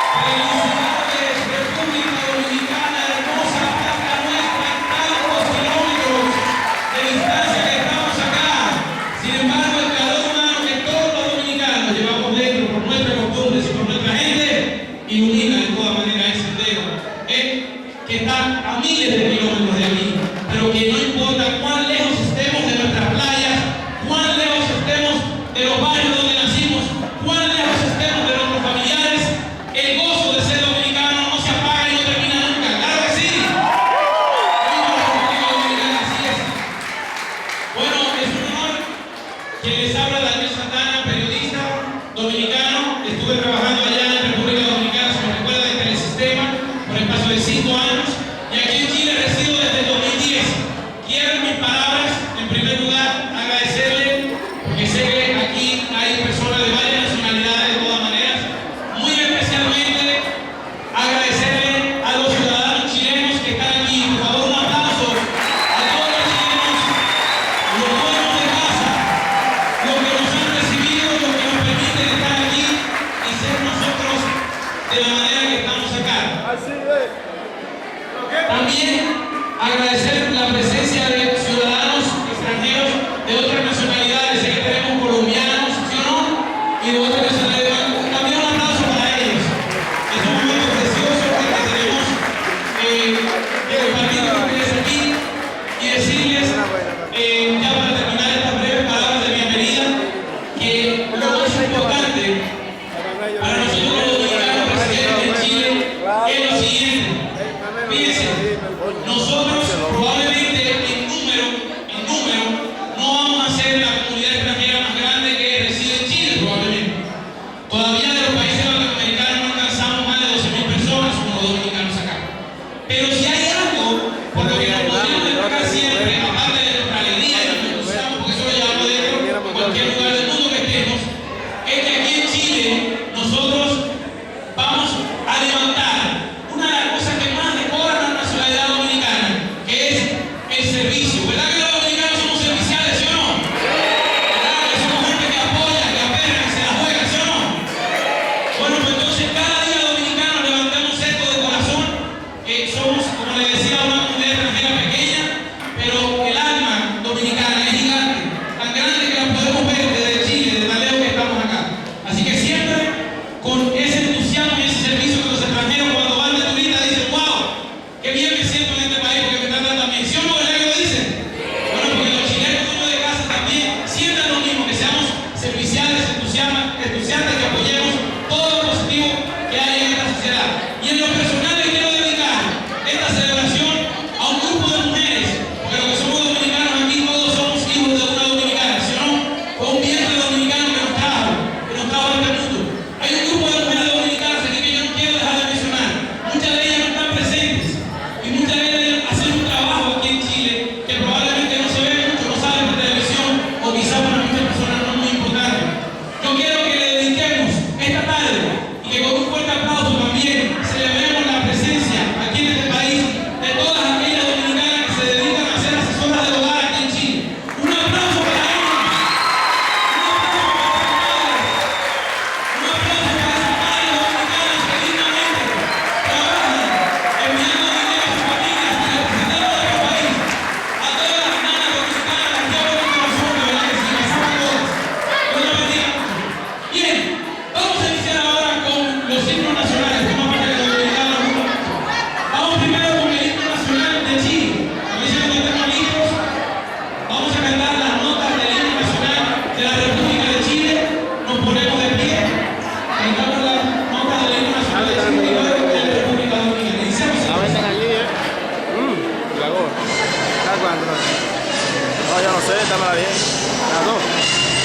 Felicidades, República Dominicana, hermosa patria nuestra, tantos kilómetros de distancia que estamos acá. Sin embargo, el calor humano que todos los dominicanos llevamos dentro por nuestras costumbres y por nuestra gente, ilumina de todas maneras ese sendero, que está a miles de kilómetros de aquí, pero que no importa cuán lejos estemos de nuestras playas, cuán lejos estemos de los barrios donde nacimos, cuán lejos estemos de nuestros familiares, el gozo de ser dominicano no se apaga y no termina nunca. ¡Claro que sí! ¡Viva la República Dominicana! Así es. Bueno, es un honor que les habla Daniel Santana, periodista dominicano. Estuve trabajando allá en República Dominicana, se me recuerda, en Telesistema, por el paso de 5 años. Y aquí en Chile resido desde el 2010. Quiero en mis palabras, en primer lugar, agradecerle, porque sé que aquí hay personas de varias nacionalidades de todas maneras, muy especialmente agradecerle a los ciudadanos chilenos que están aquí. Por favor, un aplauso a todos los chilenos, los dueños de casa, los que nos han recibido, los que nos permiten estar aquí y ser nosotros de la manera que estamos acá. También agradecer la presencia de ciudadanos extranjeros de otras nacionalidades. Sé que tenemos colombianos, ¿sí o no? Y de otras nacionalidades. También un aplauso para ellos. Es un momento precioso que tenemos que compartir con ustedes aquí y decirles, ya para terminar estas breves palabras de bienvenida, que lo más importante para nosotros los dominicanos residentes en Chile es lo siguiente. Fíjense, nosotros probablemente en número, no vamos a ser la comunidad extranjera más grande que reside en Chile, probablemente. Todavía de los países latinoamericanos no alcanzamos más de 12.000 personas como los dominicanos acá. Pero si hay algo por lo que nos podemos destacar siempre, aparte de nuestra alegría y nuestro entusiasmo, porque eso lo llevamos dentro en cualquier lugar del mundo que estemos, es que aquí en Chile nosotros vamos a levantar una de las cosas que más decora la nacionalidad dominicana, que es el servicio. ¿Verdad que los dominicanos somos serviciales, sí o no? ¿Verdad que somos gente que apoya, que apena, que se la juega, sí o no? Bueno, pues entonces cada día los dominicanos levantamos esto de corazón. Somos, como le decía, una comunidad extranjera pequeña, pero el alma dominicana es gigante, tan grande que la podemos ver desde Chile, de tan lejos que estamos acá. Así que siempre con ese entusiasmo y ese servicio que los extranjeros cuando van de turista dicen, wow, qué bien me siento en este país porque me tratan tan bien. ¿Sí o no? ¿Verdad que lo dicen? Bueno, porque los chilenos dueños de casa también sientan lo mismo, que seamos serviciales, entusiastas, que apoyemos todo lo positivo que hay en esta sociedad. Y en lo personal le quiero dedicar esta celebración a un grupo de mujeres, porque los que somos dominicanos aquí todos somos hijos de una dominicana, ¿sí o no? Fue un vientre dominicano que nos trajo a este mundo. Hay un grupo de mujeres dominicanas aquí que yo no quiero dejar de mencionar. Muchas de ellas no están presentes y muchas de ellas hacen un trabajo aquí en Chile que probablemente no se ve mucho, no sale por televisión o quizás para muchas personas no es muy importante. Yo quiero que le dediquemos esta tarde y que con un fuerte aplauso también celebremos la presencia aquí en este país de todas aquellas dominicanas que se dedican a ser asesoras del hogar aquí en Chile. Un aplauso para ellas. Un aplauso para esas madres dominicanas que dignamente trabajan enviando dinero a sus familias y representando a nuestro país. A todas las nanas dominicanas las llevo en mi corazón, de verdad que sí, las amo a todas. Dios las bendiga mucho. Bien, vamos a iniciar ahora con los himnos nacionales, que más parte de los dominicanos. Vamos primero con el himno nacional de Chile. A ver si no tenemos listos. Vamos a cantar las notas del himno nacional de la República de Chile. Nos ponemos de pie. Cantamos las notas del himno nacional de Chile y luego de la República Dominicana. Iniciamos entonces. La gorra. ¿Está cuándo? No, yo no sé, dámela bien.